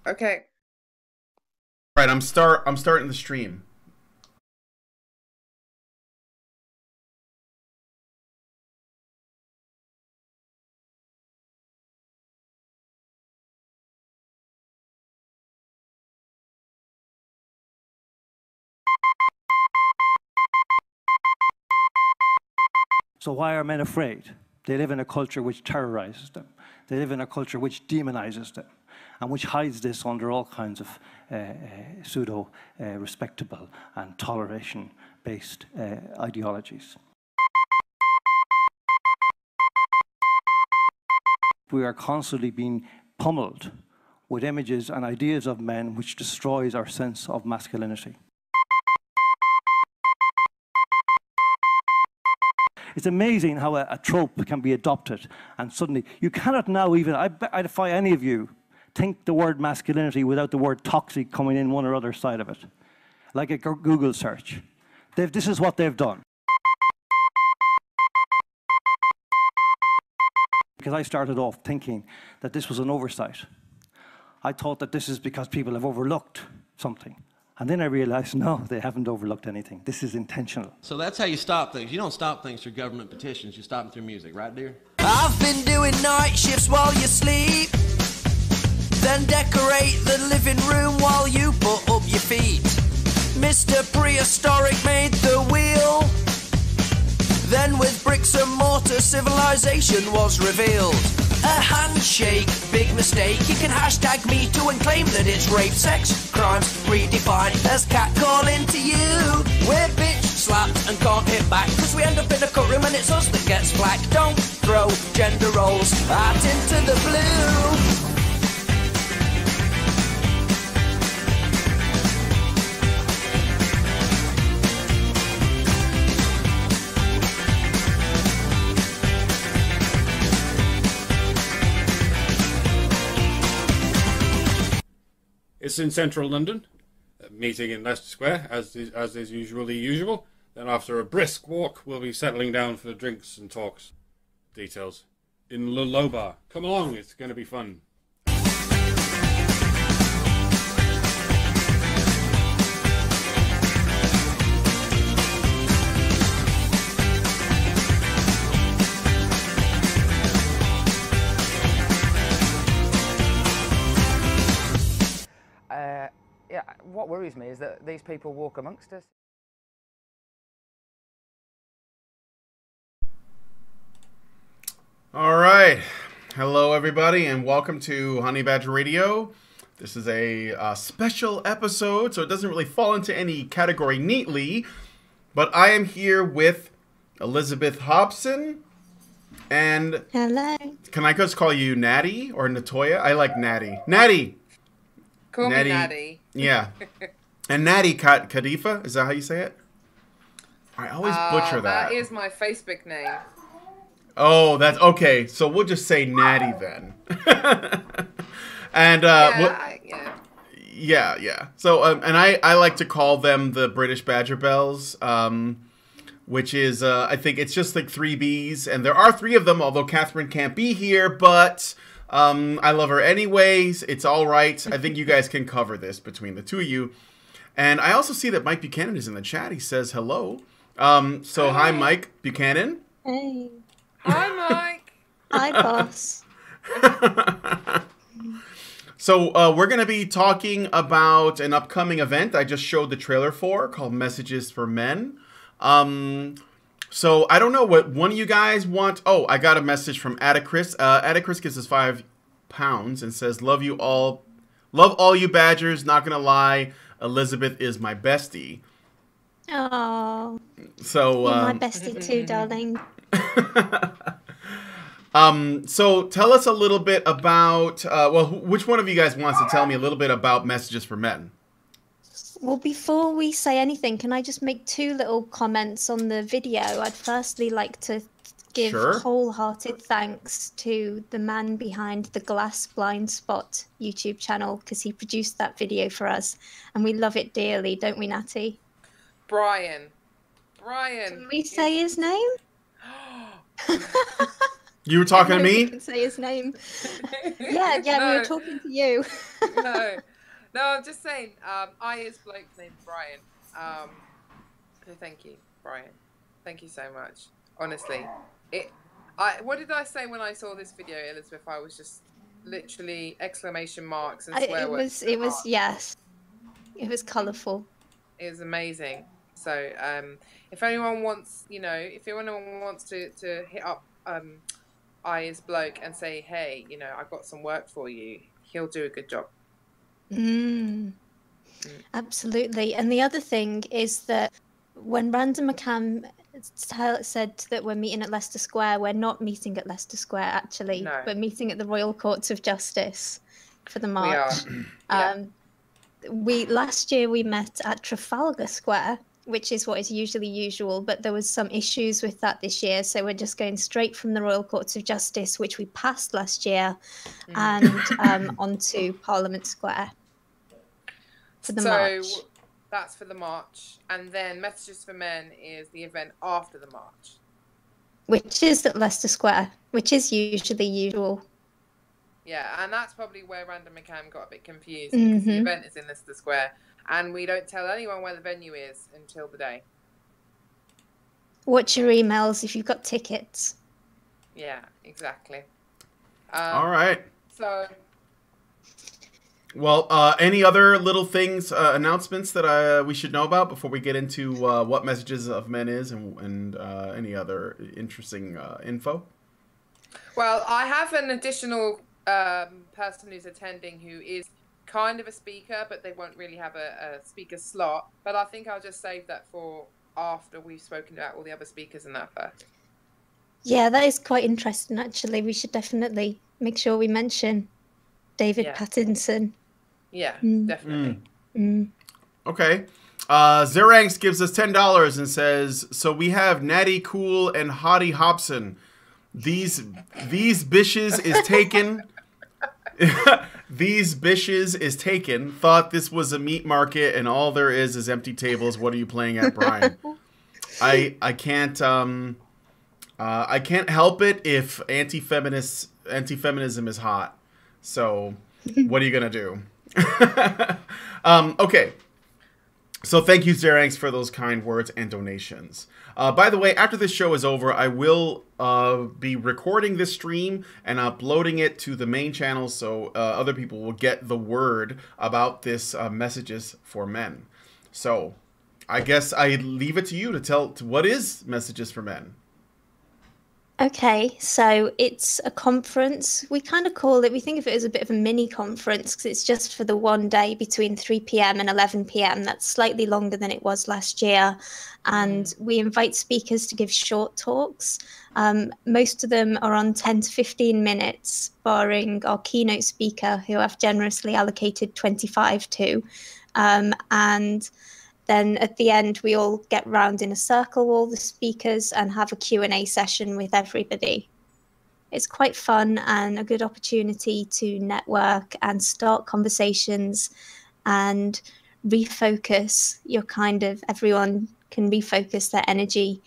Okay. Right, I'm starting the stream. So why are men afraid? They live in a culture which terrorizes them. They live in a culture which demonizes them and which hides this under all kinds of pseudo-respectable and toleration-based ideologies. We are constantly being pummeled with images and ideas of men which destroys our sense of masculinity. It's amazing how a trope can be adopted, and suddenly you cannot now even, I defy any of you, think the word masculinity without the word toxic coming in one or other side of it. Like a Google search. This is what they've done. Because I started off thinking that this was an oversight. I thought that this is because people have overlooked something. And then I realized, no, they haven't overlooked anything. This is intentional. So that's how you stop things. You don't stop things through government petitions. You stop them through music, right, dear? I've been doing night shifts while you sleep, then decorate the living room while you put up your feet. Mr. Prehistoric made the wheel, then with bricks and mortar civilization was revealed. A handshake, big mistake. You can hashtag me too and claim that it's rape, sex, crimes, redefined as catcalling to you. We're bitch slapped and can't hit back, cause we end up in a cut room and it's us that gets flack. Don't throw gender roles out into the blue. It's in central London, meeting in Leicester Square, as is usually usual. Then after a brisk walk, we'll be settling down for drinks and talks. Details in the Low Bar. Come along, it's going to be fun. Yeah, what worries me is that these people walk amongst us. All right. Hello, everybody, and welcome to Honey Badger Radio. This is a special episode, so it doesn't really fall into any category neatly, but I am here with Elizabeth Hobson and... Hello. Can I just call you Natty or Natoya? I like Natty. Natty! Call me Natty. Yeah. And Natty Kadifa, is that how you say it? I always butcher that. That is my Facebook name. Oh, that's okay. So we'll just say Natty then. And yeah. So and I like to call them the British Badger Bells, which is I think it's just like 3 Bs, and there are 3 of them. Although Catherine can't be here, but I love her anyways. It's all right. I think you guys can cover this between the 2 of you. And I also see that Mike Buchanan is in the chat. He says hello. So hi, Mike Buchanan. Hey. Hi, Mike. Hi, boss. So we're going to be talking about an upcoming event I just showed the trailer for called Messages for Men. So I don't know what one of you guys want. Oh, I got a message from Atticus. Atticus gives us £5 and says, love you all. Love all you Badgers. Not going to lie. Elizabeth is my bestie. Oh. So you're my bestie too, darling. So tell us a little bit about, well, which one of you guys wants to tell me a little bit about Messages for Men? Well, before we say anything, can I just make 2 little comments on the video? I'd firstly like to give wholehearted thanks to the man behind the Glass Blind Spot YouTube channel, because he produced that video for us, and we love it dearly, don't we, Natty? Brian. Can we say his name? You were talking to me? I can say his name. Yeah, no. We were talking to you. No, I'm just saying. I is bloke named Brian. So thank you, Brian. Thank you so much. Honestly, what did I say when I saw this video, Elizabeth? I was just literally exclamation marks and swear words. It was yes. It was colourful. It was amazing. So, if anyone wants, if anyone wants to hit up I is bloke and say, hey, I've got some work for you, he'll do a good job. Absolutely. And the other thing is that when Random McCann said that we're meeting at Leicester Square, we're not meeting at Leicester Square, actually. No. We're meeting at the Royal Courts of Justice for the march. Last year we met at Trafalgar Square, which is what is usually usual, but there was some issues with that this year, so we're just going straight from the Royal Courts of Justice, which we passed last year, and onto Parliament Square for the march. So that's for the march, and then Messages for Men is the event after the march, which is at Leicester Square, which is usually usual. Yeah, and that's probably where Random McCann got a bit confused, because the event is in Leicester Square. And we don't tell anyone where the venue is until the day. Watch your emails if you've got tickets. Yeah, exactly. All right. So. Well, any other little things, announcements that we should know about before we get into what Messages of Men is and any other interesting info? Well, I have an additional person who's attending who is kind of a speaker, but they won't really have a speaker slot. But I think I'll just save that for after we've spoken about all the other speakers and that first. Yeah, that is quite interesting, actually. We should definitely make sure we mention David Pattinson. Yeah, definitely. Okay. Zeranx gives us $10 and says, so we have Natty, Cool, and Hottie Hobson. These bishes is taken... These bishes is taken. Thought this was a meat market, and all there is empty tables. What are you playing at, Brian? I can't help it if anti-feminism is hot. So what are you gonna do? Okay. So thank you, Zeranx, for those kind words and donations. By the way, after this show is over, I will be recording this stream and uploading it to the main channel so other people will get the word about this Messages for Men. So I guess I leave it to you to tell what is Messages for Men. Okay, so it's a conference. We kind of call it, we think of it as a bit of a mini conference because it's just for the one day between 3 p.m. and 11 p.m. That's slightly longer than it was last year. And we invite speakers to give short talks. Most of them are on 10 to 15 minutes, barring our keynote speaker, who I've generously allocated 25 to. And then at the end, we all get round in a circle, all the speakers, and have a Q&A session with everybody. It's quite fun and a good opportunity to network and start conversations and refocus everyone can refocus their energy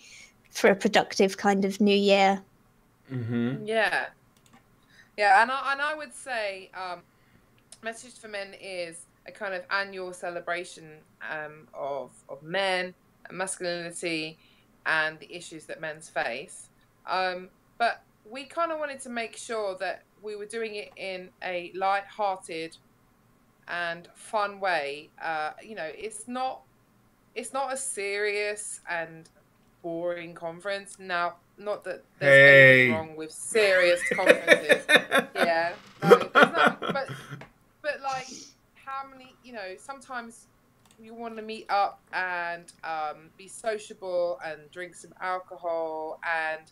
for a productive kind of new year. Mm-hmm. Yeah, and I would say Message for Men is a kind of annual celebration of men and masculinity and the issues that men face. But we kind of wanted to make sure that we were doing it in a light-hearted and fun way. It's not a serious and boring conference. Now, not that there's anything wrong with serious conferences. Yeah, no, there's not. But like, how many? Sometimes you want to meet up and be sociable and drink some alcohol, and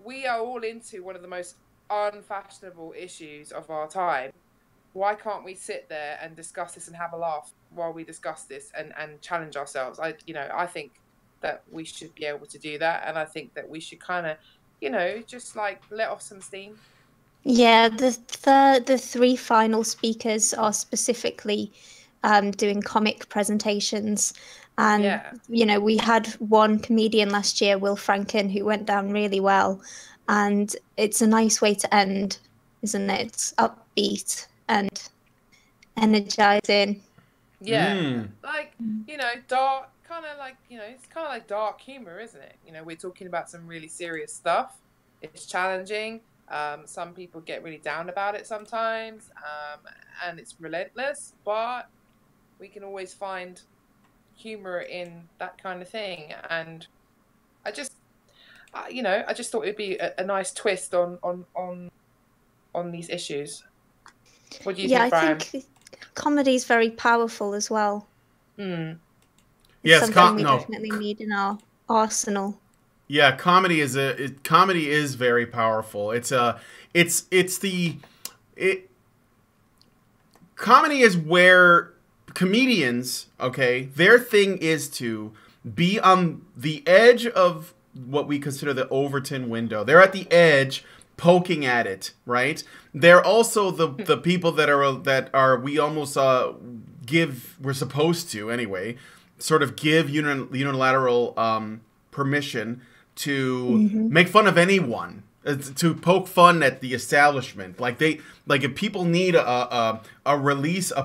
we are all into one of the most unfashionable issues of our time. Why can't we sit there and discuss this and have a laugh while we discuss this and challenge ourselves? I think that we should be able to do that, and I think that we should kind of, just like let off some steam. Yeah, the three final speakers are specifically doing comic presentations. And, we had one comedian last year, Will Franken, who went down really well. and it's a nice way to end, isn't it? It's upbeat and energizing. Yeah, like, you know, dark, kind of like, you know, it's kind of like dark humor, isn't it? You know, we're talking about some really serious stuff. It's challenging. Some people get really down about it sometimes, and it's relentless, but we can always find humor in that kind of thing. And I just, you know, I just thought it'd be a nice twist on these issues. What do you think, Brian? I think comedy is very powerful as well. Yes, something we definitely need in our arsenal. Yeah, comedy is very powerful. Comedy is where comedians, okay, their thing is to be on the edge of what we consider the Overton window. They're at the edge, poking at it, right? They're also the people that are we almost we're supposed to anyway, sort of give unilateral permission to make fun of anyone, to poke fun at the establishment. Like if people need a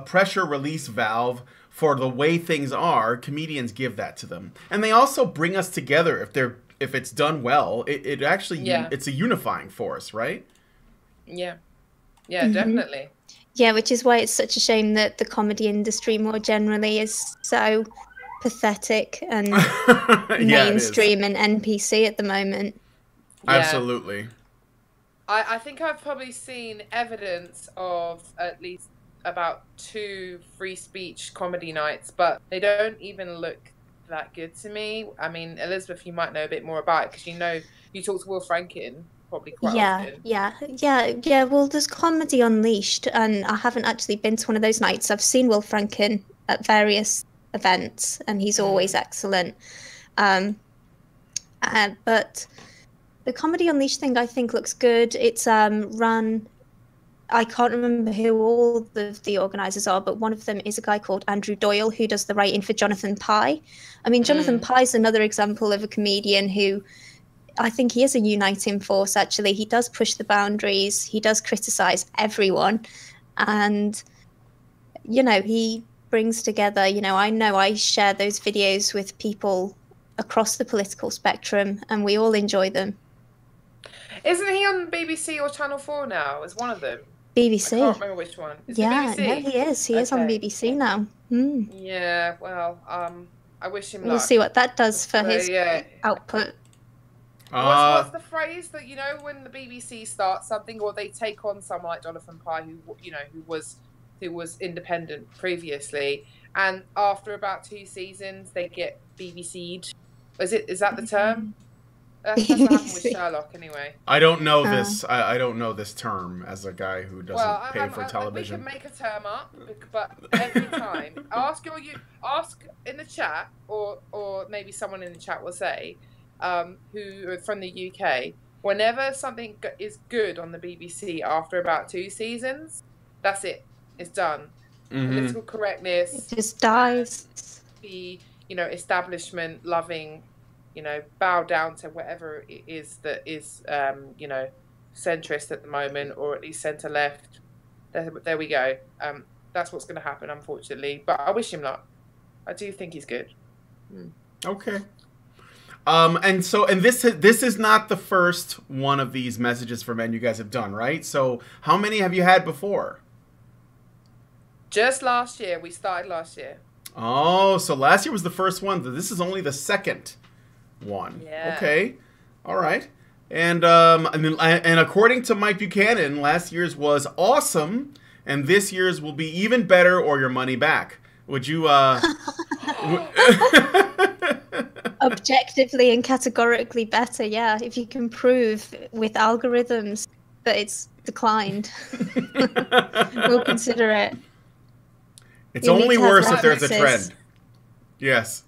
pressure release valve for the way things are, comedians give that to them, and they also bring us together if it's done well. It actually it's a unifying force, right? Yeah, definitely. Yeah, which is why it's such a shame that the comedy industry more generally is so pathetic and mainstream and NPC at the moment. Absolutely. I think I've probably seen evidence of at least about 2 free speech comedy nights, but they don't even look that good to me. I mean, Elizabeth, you might know a bit more about it because you know you talk to Will Franken probably quite often. Yeah. Well, there's Comedy Unleashed, and I haven't actually been to one of those nights. I've seen Will Franken at various events, and he's always excellent. But the Comedy Unleashed thing, I think, looks good. It's run. I can't remember who all the organisers are, but one of them is a guy called Andrew Doyle who does the writing for Jonathan Pye. I mean, Jonathan Pye's another example of a comedian who I think he is a uniting force, actually. He does push the boundaries. He does criticise everyone. And, you know, he brings together, you know I share those videos with people across the political spectrum, and we all enjoy them. Isn't he on BBC or Channel 4 now as one of them? BBC. I can't remember which one. Is it BBC? No, he is. He is on BBC now. Yeah, well, I wish him luck. We'll see what that does for his output. What's the phrase that, you know, when the BBC starts something or they take on someone like Jonathan Pye, who was independent previously, and after about 2 seasons they get BBC'd. Is that the term? That's what happened with Sherlock, anyway. I don't know this. I don't know this term as a guy who doesn't pay for television. We can make a term up, but every time ask in the chat, or maybe someone in the chat will say, who are from the UK. Whenever something is good on the BBC after about 2 seasons, that's it. It's done. Political correctness. It just dies. The establishment loving. Bow down to whatever it is that is, centrist at the moment, or at least centre left. There we go. That's what's going to happen, unfortunately. But I wish him luck. I do think he's good. Okay. And this is not the first one of these messages for men you guys have done, right? So how many have you had before? Just last year. We started last year. Oh, so last year was the first one. This is only the second one. Yeah. Okay. All right. And according to Mike Buchanan, last year's was awesome, and this year's will be even better or your money back. Would you objectively and categorically better, yeah, if you can prove with algorithms that it's declined. We'll consider it. It's only worse if there's a trend. Yes.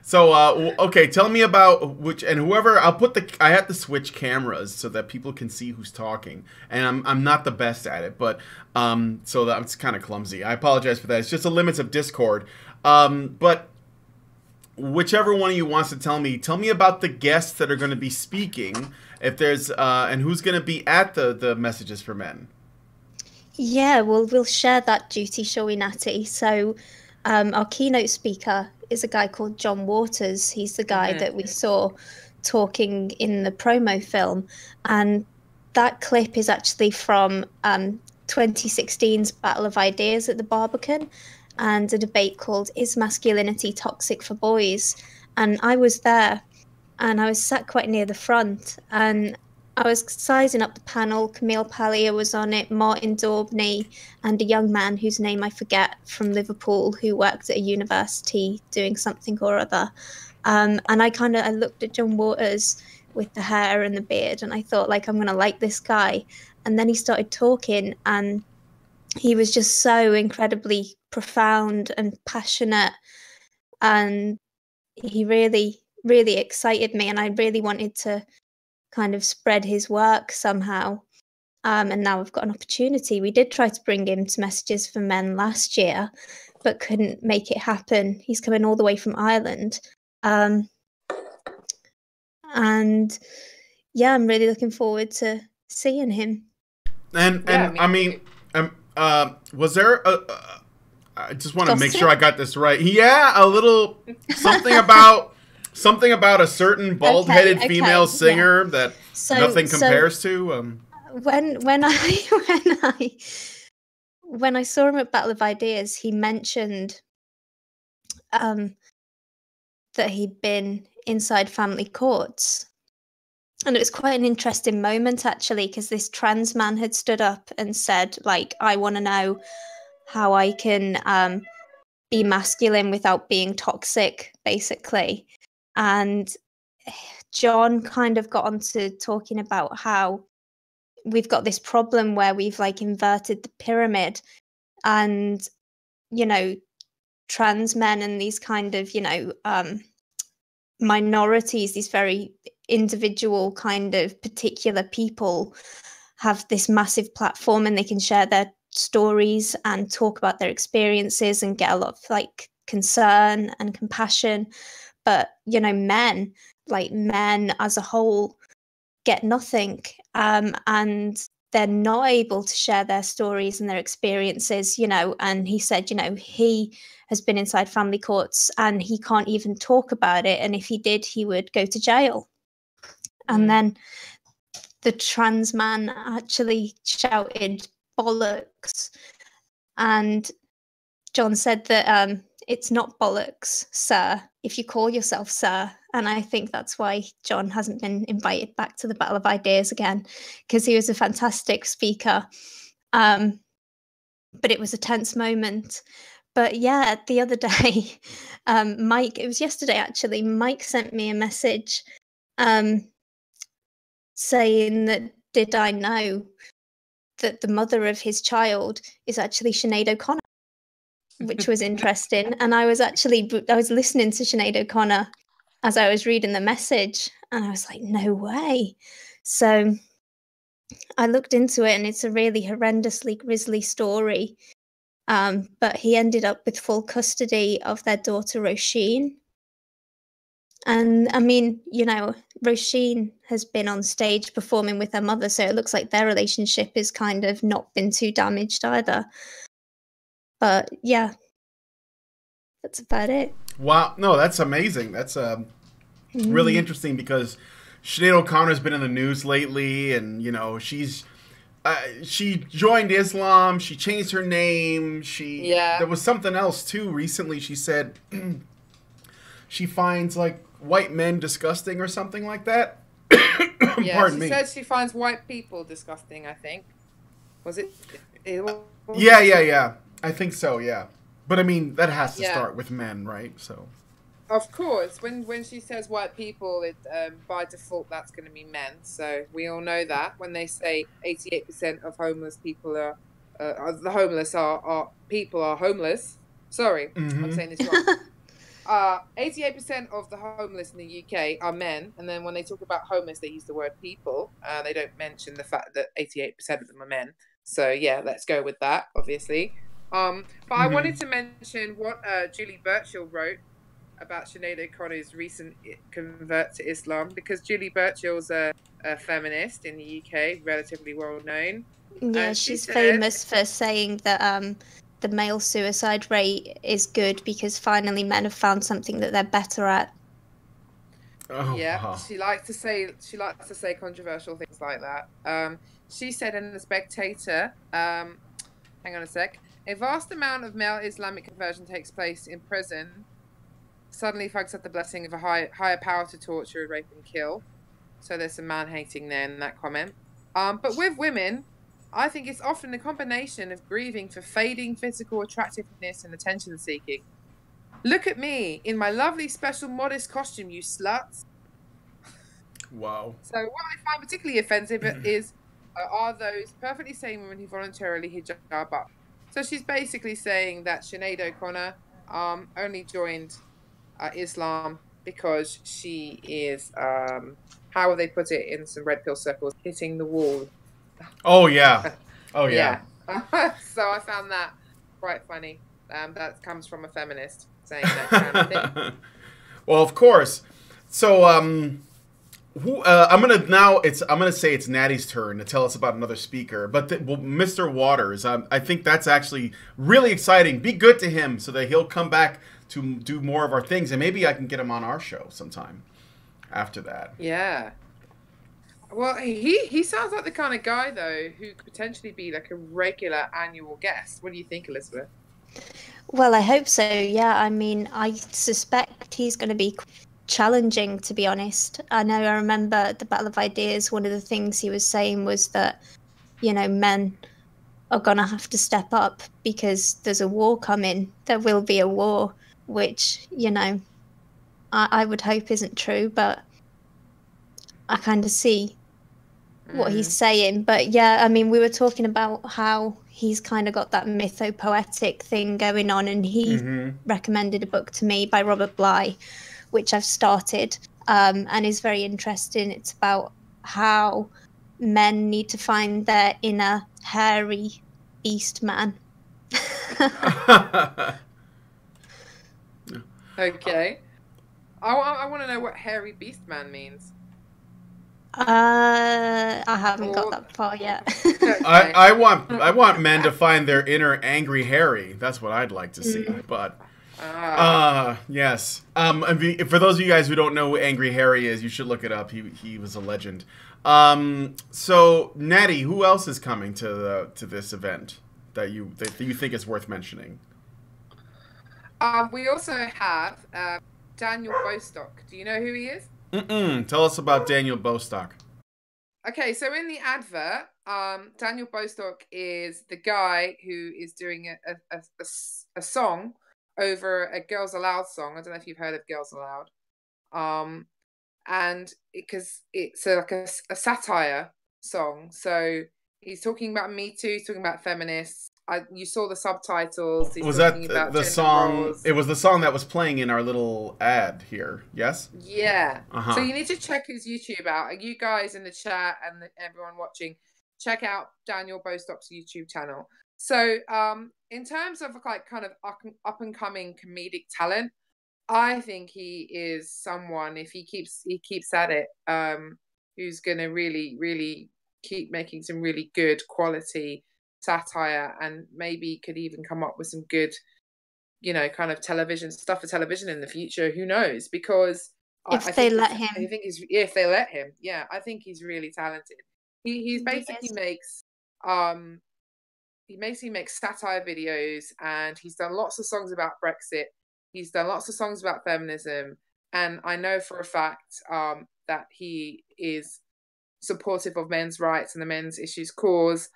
So, okay, tell me about whoever, I have to switch cameras so that people can see who's talking. And I'm not the best at it, but, so that's kind of clumsy. I apologize for that. It's just the limits of Discord. But whichever one of you wants to tell me about the guests that are going to be speaking, if there's and who's going to be at the Messages for Men. Yeah, well, we'll share that duty, shall we, Natty? So our keynote speaker is a guy called John Waters. He's the guy that we saw talking in the promo film. And that clip is actually from 2016's Battle of Ideas at the Barbican, and a debate called "Is Masculinity Toxic for Boys?" And I was there, and I was sat quite near the front, and I was sizing up the panel. Camille Pallier was on it, Martin Daubney, and a young man whose name I forget from Liverpool who worked at a university doing something or other. And I looked at John Waters with the hair and the beard, and I thought, like, I'm going to like this guy. And then he started talking, and he was just so incredibly profound and passionate, and he really, really excited me, and I really wanted to kind of spread his work somehow. And now I've got an opportunity. We did try to bring him to Messages for Men last year, but couldn't make it happen. He's coming all the way from Ireland. And yeah, I'm really looking forward to seeing him. And I mean, was there I just want to make sure I got this right. Yeah, a little something about a certain bald-headed female singer that nothing compares to. When I saw him at Battle of Ideas, he mentioned that he'd been inside family courts. And it was quite an interesting moment, actually, because this trans man had stood up and said, like, I want to know how I can be masculine without being toxic, basically. And John kind of got onto talking about how we've got this problem where we've, like, inverted the pyramid, and, you know, trans men and these kind of, you know, minorities, these very individual kind of particular people have this massive platform, and they can share their stories and talk about their experiences and get a lot of, like, concern and compassion. But, you know, men as a whole get nothing, and they're not able to share their stories and their experiences, you know. And he said, you know, he has been inside family courts and he can't even talk about it, and if he did, he would go to jail. And then the trans man actually shouted bollocks, and John said that it's not bollocks, sir, if you call yourself sir. And I think that's why John hasn't been invited back to the Battle of Ideas again, because he was a fantastic speaker. But it was a tense moment. But yeah, the other day, Mike, it was yesterday actually, Mike sent me a message saying that, did I know that the mother of his child is actually Sinead O'Connor, which was interesting. And I was listening to Sinead O'Connor as I was reading the message, and I was like, no way. So I looked into it, and it's a really horrendously grisly story. But he ended up with full custody of their daughter, Roisin. And I mean, you know, Roisin has been on stage performing with her mother, so it looks like their relationship has kind of not been too damaged either. But yeah, that's about it. Wow, no, that's amazing. That's really interesting, because Sinead O'Connor's been in the news lately, and you know, she joined Islam, she changed her name, there was something else too recently. She said she finds, like, white men disgusting or something like that. Yeah, Pardon me. She said she finds white people disgusting, I think. Was it? Yeah. I think so, yeah. But I mean, that has to start with men, right? So. Of course, when she says white people, it by default that's going to be men. So we all know that. When they say 88% of homeless people are homeless. Sorry, I'm saying this wrong. 88% of the homeless in the UK are men, and then when they talk about homeless, they use the word people. They don't mention the fact that 88% of them are men. So yeah, let's go with that, obviously. But I wanted to mention what Julie Burchill wrote about Sinead O'Connor's recent convert to Islam, because Julie Burchill's a feminist in the UK, relatively well known. Yeah, she's famous for saying that the male suicide rate is good because finally men have found something that they're better at. Oh, yeah, wow. she likes to say controversial things like that. She said in The Spectator, hang on a sec, a vast amount of male Islamic conversion takes place in prison. Suddenly folks have the blessing of a higher power to torture, rape and kill. So there's some man-hating there in that comment. But with women, I think it's often a combination of grieving for fading physical attractiveness and attention-seeking. Look at me in my lovely, special, modest costume, you sluts. Wow. So what I find particularly offensive is are those perfectly sane women who voluntarily hijab up. So she's basically saying that Sinead O'Connor only joined Islam because she is, how will they put it in some red pill circles, hitting the wall. Oh, yeah. Oh, yeah. So I found that quite funny. That comes from a feminist saying that kind of thing. Well, of course. So, I'm gonna say it's Natty's turn to tell us about another speaker, but Mr. Waters, I think that's actually really exciting. Be good to him so that he'll come back to do more of our things, and maybe I can get him on our show sometime after that. Yeah. Well, he sounds like the kind of guy though who could potentially be like a regular annual guest. What do you think, Elizabeth? Well, I hope so. Yeah, I mean, I suspect he's going to be challenging, to be honest. I remember at the Battle of Ideas, one of the things he was saying was that, men are going to have to step up because there's a war coming. There will be a war, which, I would hope isn't true, but I kind of see what he's saying. But yeah, I mean, we were talking about how he's kind of got that mythopoetic thing going on, and he recommended a book to me by Robert Bly, which I've started, and is very interesting. It's about how men need to find their inner hairy beast man. Okay. I want to know what hairy beast man means. I haven't got that far yet. I want men to find their inner angry Harry. That's what I'd like to see. But yes. And for those of you guys who don't know who Angry Harry is, you should look it up. He was a legend. So Natty, who else is coming to this event that you think is worth mentioning? We also have Daniel Bostock. Do you know who he is? Tell us about Daniel Bostock. Okay, so in the advert, Daniel Bostock is the guy who is doing a song over a Girls Aloud song. I don't know if you've heard of Girls Aloud. And because it's like a satire song. So he's talking about Me Too, he's talking about feminists. You saw the subtitles. Was that the song? Roles. It was the song that was playing in our little ad here. Yes. Yeah. So you need to check his YouTube out. You guys in the chat and everyone watching, check out Daniel Bostock's YouTube channel. So, in terms of like kind of up and coming comedic talent, I think he is someone, if he keeps at it, who's going to really, really keep making some really good quality satire, and maybe could even come up with some good, kind of television stuff for television in the future. Who knows? Because if they let him, if they let him, yeah, I think he's really talented. He basically makes satire videos, and he's done lots of songs about Brexit. He's done lots of songs about feminism, and I know for a fact that he is supportive of men's rights and the men's issues cause.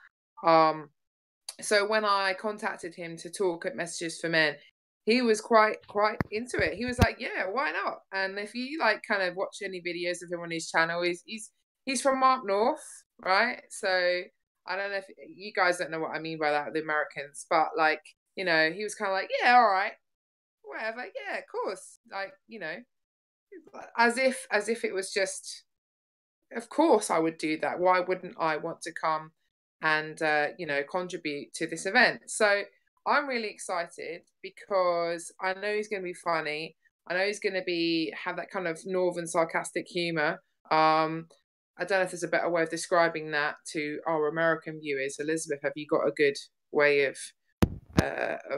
So when I contacted him to talk at Messages for Men, he was quite into it. He was like, yeah, why not? And if you like kind of watch any videos of him on his channel, he's from up north, right? So I don't know if you guys don't know what I mean by that, the Americans, but like, he was kind of like, yeah, all right, whatever, yeah, of course, like, as if it was just, of course I would do that. Why wouldn't I want to come and contribute to this event? So I'm really excited because I know he's going to be funny. I know he's going to have that kind of northern sarcastic humor. I don't know if there's a better way of describing that to our American viewers. Elizabeth, have you got a good way of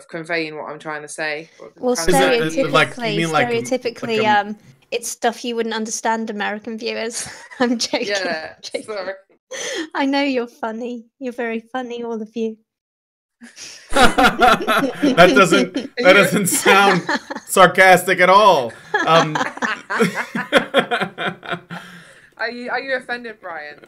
conveying what I'm trying to say? Well, stereotypically, it's stuff you wouldn't understand, American viewers. I'm joking. Yeah, sorry. I know you're funny. You're very funny, all of you. that doesn't sound sarcastic at all. Are you offended, Brian?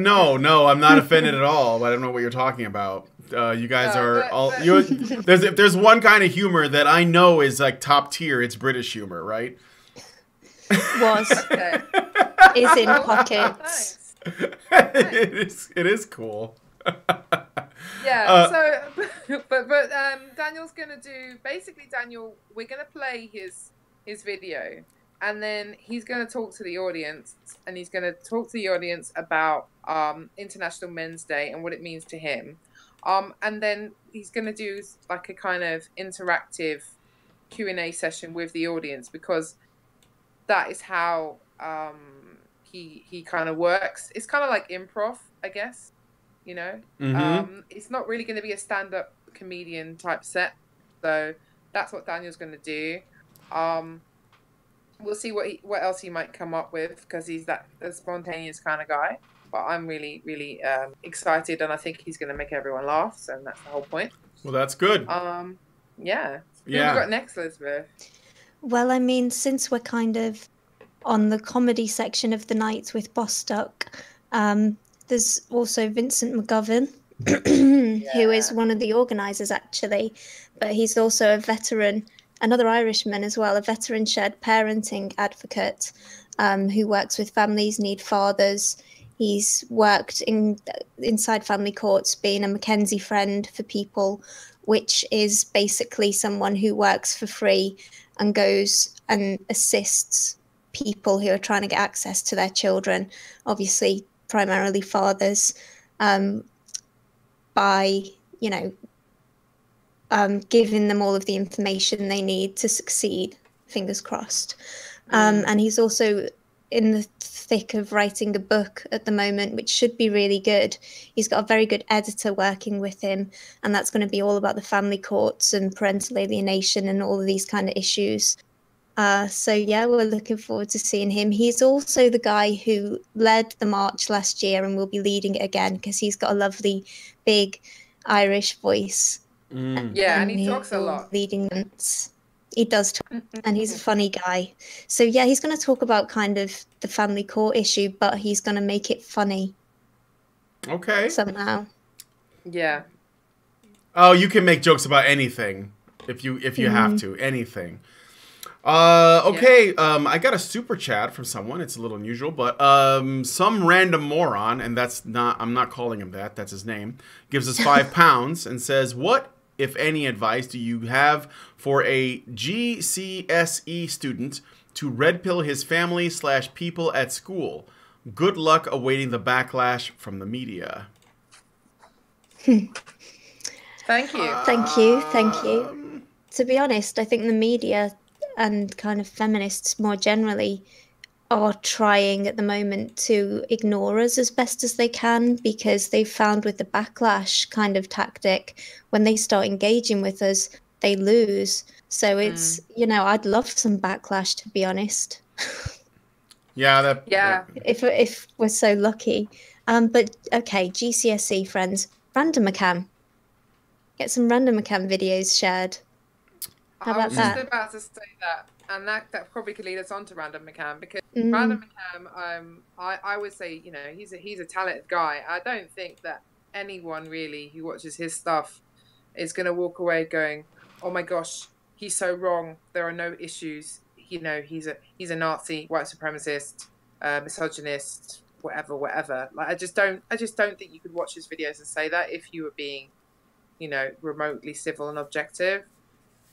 No, I'm not offended at all. I don't know what you're talking about. You guys if there's one kind of humor that I know is like top tier, it's British humor, right? Okay. Is in pockets. Nice. It is cool. Yeah. But Daniel's gonna do Daniel. We're gonna play his video. And then he's going to talk to the audience, and he's going to talk to the audience about International Men's Day and what it means to him. And then he's going to do like a kind of interactive Q&A session with the audience, because that is how he kind of works. It's kind of like improv, I guess, you know. Mm-hmm. It's not really going to be a stand-up comedian type set. So that's what Daniel's going to do. We'll see what else he might come up with, because he's a spontaneous kind of guy. But I'm really, really excited, and I think he's going to make everyone laugh. So that's the whole point. Well, that's good. Yeah. Yeah. Who have we got next, Elizabeth? Well, I mean, since we're kind of on the comedy section of the night with Bostock, there's also Vincent McGovern, who is one of the organisers, actually. But he's also a veteran. Another Irishman as well, a veteran shared parenting advocate who works with families need fathers. He's worked inside family courts, being a Mackenzie friend for people, which is basically someone who works for free and goes and assists people who are trying to get access to their children, obviously primarily fathers, by, giving them all of the information they need to succeed, fingers crossed. And he's also in the thick of writing a book at the moment, which should be really good. He's got a very good editor working with him, and that's going to be all about the family courts and parental alienation and all of these kind of issues. So yeah, we're looking forward to seeing him. He's also the guy who led the march last year and will be leading it again, because he's got a lovely, big Irish voice. Yeah, and he talks a lot. Leading them. He does talk, and he's a funny guy. So yeah, he's going to talk about kind of the family court issue, but he's going to make it funny. Okay. Somehow. Yeah. Oh, you can make jokes about anything if you have to. Anything. Okay. Yeah. I got a super chat from someone. It's a little unusual, but some random moron, and I'm not calling him that. That's his name. Gives us £5 and says, "What, if any, advice do you have for a GCSE student to red pill his family / people at school? Good luck awaiting the backlash from the media." Thank you. Thank you. To be honest, I think the media and kind of feminists more generally are trying at the moment to ignore us as best as they can, because they've found with the backlash kind of tactic, when they start engaging with us, they lose. So it's, I'd love some backlash, to be honest. Yeah. If we're so lucky. But okay, GCSE friends, Random Accam. Get some Random Accam videos shared. How about that? I was just about to say that, and that probably could lead us on to Random McCam, because Random McCam, I would say, he's a talented guy. I don't think that anyone really who watches his stuff is going to walk away going, "Oh my gosh, he's so wrong. There are no issues. He's a Nazi, white supremacist, misogynist, whatever." Like I just don't think you could watch his videos and say that if you were being, remotely civil and objective.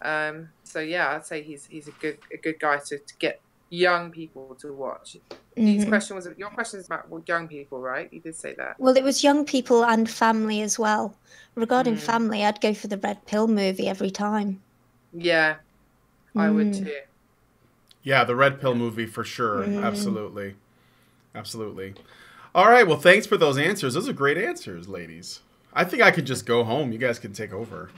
So yeah, I'd say he's a good guy to get young people to watch. Your question is about young people, right? You did say that. Well, it was young people and family as well. Regarding family, I'd go for the Red Pill movie every time. Yeah, I would too. Yeah, the Red Pill movie for sure. Absolutely. Absolutely. All right, well, thanks for those answers. Those are great answers, ladies. I think I could just go home. You guys can take over.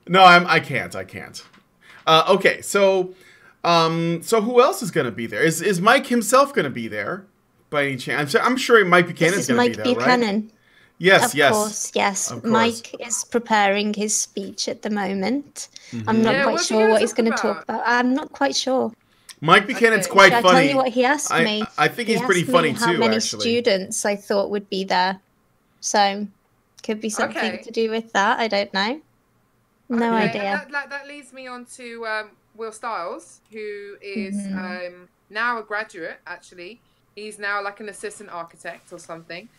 No, I can't. Okay, so who else is going to be there? Is Mike himself going to be there by any chance? I'm sure Mike Buchanan's going to be there, Buchanan. Right? Yes, Of course, yes. Of course. Mike is preparing his speech at the moment. I'm not quite sure what he's going to talk about. I'm not quite sure. Mike Buchanan's quite funny. I'll tell you what he asked me. I think he's pretty funny too, how many actually. students I thought would be there. So, could be something to do with that. I don't know. No idea. That leads me on to Will Stiles, who is now a graduate, actually. He's now like an assistant architect or something.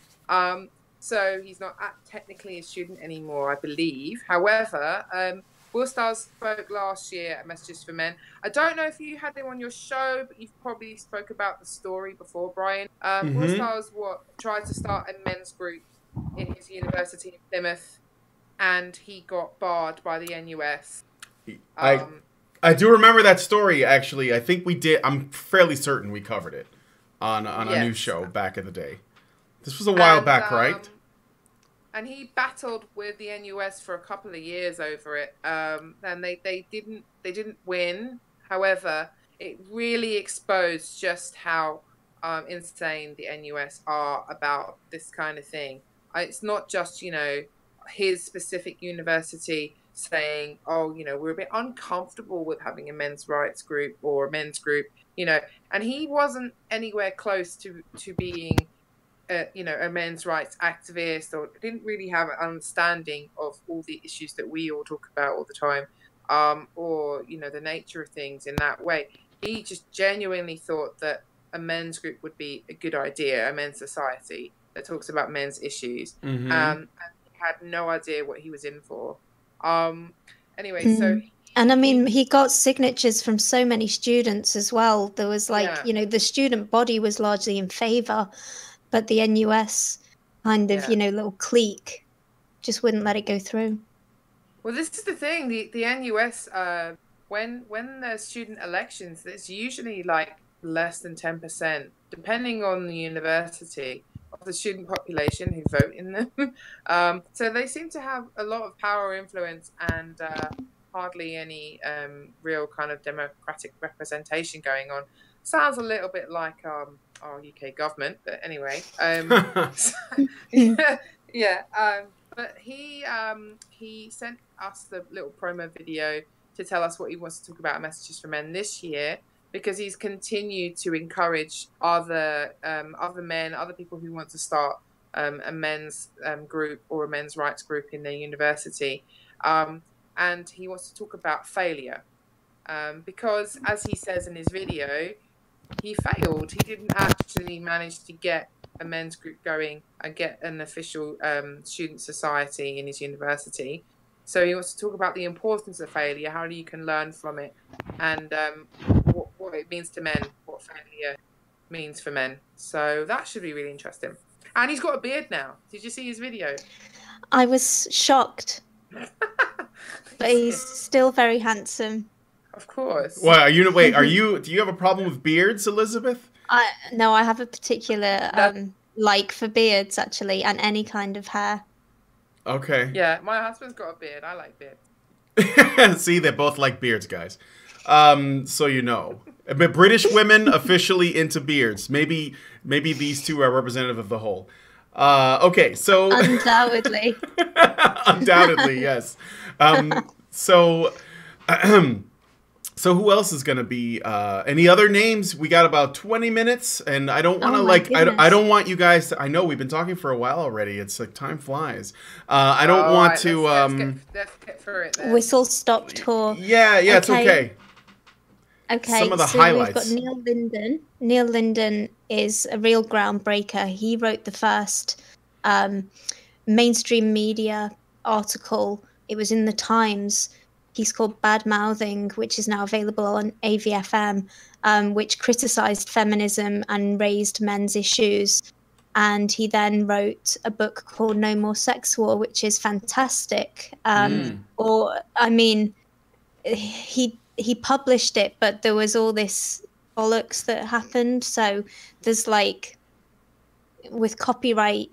So he's not technically a student anymore, I believe. However, Will Stiles spoke last year at Messages for Men. I don't know if you had him on your show, but you've probably spoke about the story before, Brian. Will Stiles tried to start a men's group in his university in Plymouth, and he got barred by the NUS. I do remember that story, actually. I think we did. I'm fairly certain we covered it on a news show back in the day. This was a while back, right? And he battled with the NUS for a couple of years over it. And they didn't win. However, it really exposed just how insane the NUS are about this kind of thing. It's not just, his specific university saying, we're a bit uncomfortable with having a men's rights group or a men's group, and he wasn't anywhere close to being a men's rights activist, or didn't really have an understanding of all the issues that we all talk about all the time, or the nature of things in that way. He just genuinely thought that a men's group would be a good idea, a men's society that talks about men's issues, and he had no idea what he was in for. Anyway, so. And I mean, he got signatures from so many students as well. There was the student body was largely in favor, but the NUS kind of, little clique just wouldn't let it go through. Well, this is the thing. The NUS, when there's student elections, there's usually like less than 10%, depending on the university, of the student population who vote in them. So they seem to have a lot of power, influence, and hardly any real kind of democratic representation going on. Sounds a little bit like our UK government, but anyway. But he sent us the little promo video to tell us what he wants to talk about at Messages for Men this year, because he's continued to encourage other men, other people who want to start a men's group or a men's rights group in their university. And he wants to talk about failure. Because, as he says in his video, he failed. He didn't actually manage to get a men's group going and get an official student society in his university. So he wants to talk about the importance of failure, how you can learn from it, and what it means to men, what failure means for men. So that should be really interesting. And he's got a beard now. Did you see his video? I was shocked. But he's still very handsome. Of course. Well, do you have a problem with beards, Elizabeth? No, I have a particular like for beards, actually, and any kind of hair. Okay. Yeah, my husband's got a beard. I like beards. See, they both like beards, guys. So you know. But British women officially into beards. Maybe these two are representative of the whole. Okay, so undoubtedly. Undoubtedly, yes. So who else is going to be? Any other names? We got about 20 minutes, and I don't want to I don't want you guys to, I know we've been talking for a while already. It's like time flies. I don't want to. Let's get through it then. Whistle stop tour. Yeah, it's okay. Okay, some of the so highlights. We've got Neil Linden. Neil Linden is a real groundbreaker. He wrote the first mainstream media article. It was in the Times. He's called Bad Mouthing, which is now available on AVFM, which criticised feminism and raised men's issues. And he then wrote a book called No More Sex War, which is fantastic. He he published it, but there was all this bollocks that happened. So there's like, with copyright,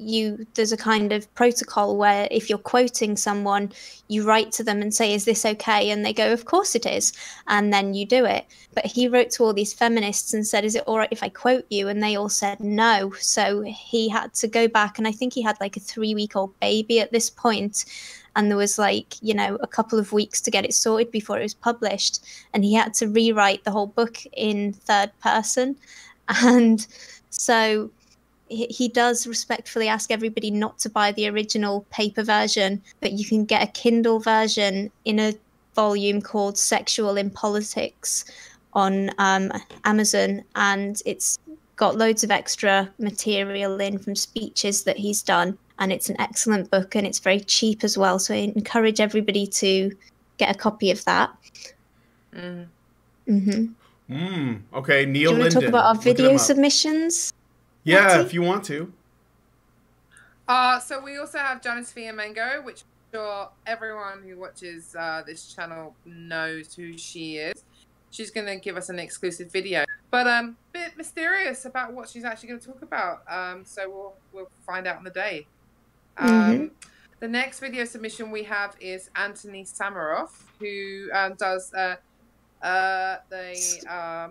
there's a kind of protocol where if you're quoting someone, you write to them and say, is this okay? And they go, of course it is. And then you do it. But he wrote to all these feminists and said, is it all right if I quote you? And they all said no. So he had to go back, and I think he had like a 3-week-old baby at this point. And there was like, a couple of weeks to get it sorted before it was published. And he had to rewrite the whole book in third person. And so he does respectfully ask everybody not to buy the original paper version, but you can get a Kindle version in a volume called Sexual in Politics on Amazon, and it's got loads of extra material in from speeches that he's done, and it's an excellent book, and it's very cheap as well, so I encourage everybody to get a copy of that. Okay, Neil Do you want Linden. to talk about our video submissions? Yeah, Natty? if you want to. So we also have Janice Mango, which I'm sure everyone who watches this channel knows who she is. She's going to give us an exclusive video, but a bit mysterious about what she's actually going to talk about. So we'll find out on the day. The next video submission we have is Anthony Samaroff, who does the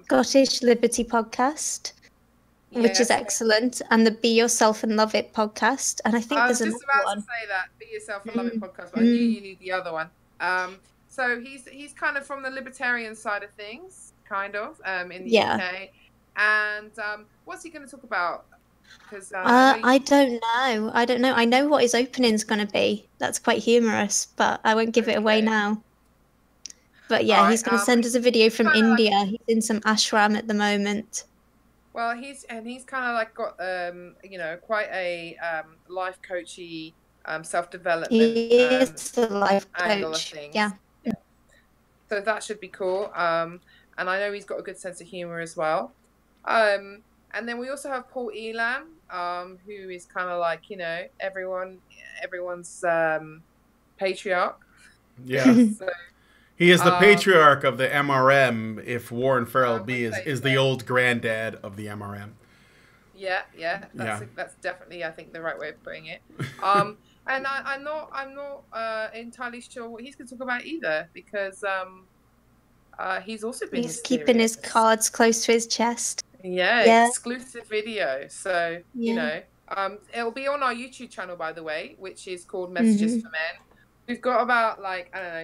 Scottish Liberty podcast. Which is excellent, and the Be Yourself and Love It podcast, and I think there's another one. I was just about to say that Be Yourself and Love It podcast, but I knew you knew the other one. So he's kind of from the libertarian side of things, kind of in the UK. And what's he going to talk about? Because I don't know. I know what his opening's going to be. That's quite humorous, but I won't give it away now. But yeah, he's going to send us a video from India. He's in some ashram at the moment. Well, he's kind of like got quite a life coachy, self-development. He is a life coach. Yeah. So that should be cool. And I know he's got a good sense of humor as well. And then we also have Paul Elam, who is kind of like everyone's patriarch. Yeah. So, he is the patriarch of the MRM, if Warren Farrell is the old granddad of the MRM. Yeah. That's definitely, I think, the right way of putting it. And I'm not entirely sure what he's going to talk about either, because he's also been keeping his cards close to his chest. Yeah. Exclusive video. So it'll be on our YouTube channel, by the way, which is called Messages for Men. We've got about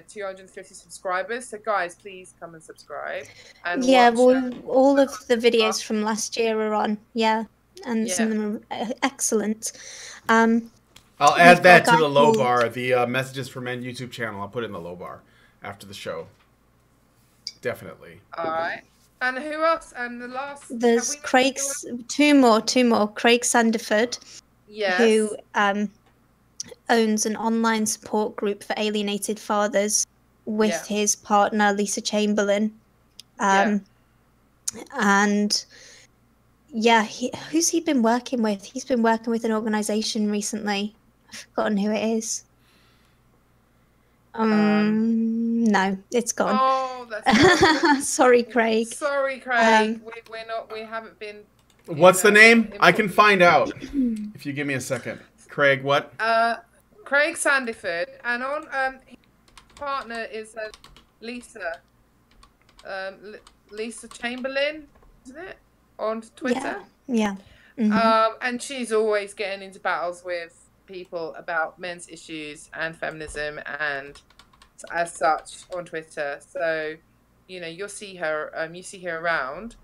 250 subscribers. So guys, please come and subscribe. And all of the videos from last year are on. And some of them are excellent. I'll add that to the low bar, the Messages for Men YouTube channel. I'll put it in the low bar after the show. Definitely. All right. And who else? And the last. There's Craig's two more. Craig Sanderford. Yes. Who owns an online support group for alienated fathers with his partner Lisa Chamberlain. And who's he been working with? He's been working with an organization recently. I've forgotten who it is. No, it's gone. Oh, that's sorry, Craig. We haven't been. What's the name? I can find out if you give me a second. Craig, what? Craig Sanderford, and on his partner is Lisa. Lisa Chamberlain, isn't it? On Twitter. Yeah. And she's always getting into battles with people about men's issues and feminism and as such on Twitter. So, you'll see her. You see her around.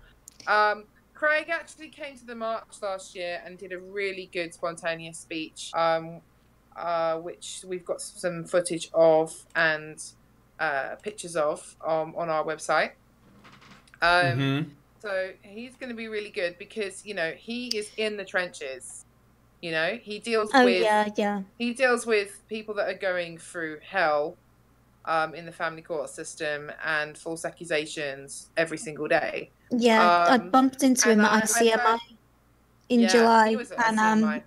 Craig actually came to the march last year and did a really good spontaneous speech, which we've got some footage of and pictures of on our website. So he's going to be really good because, he is in the trenches. He deals he deals with people that are going through hell in the family court system and false accusations every single day. Yeah, I bumped into him at ICMI in July, and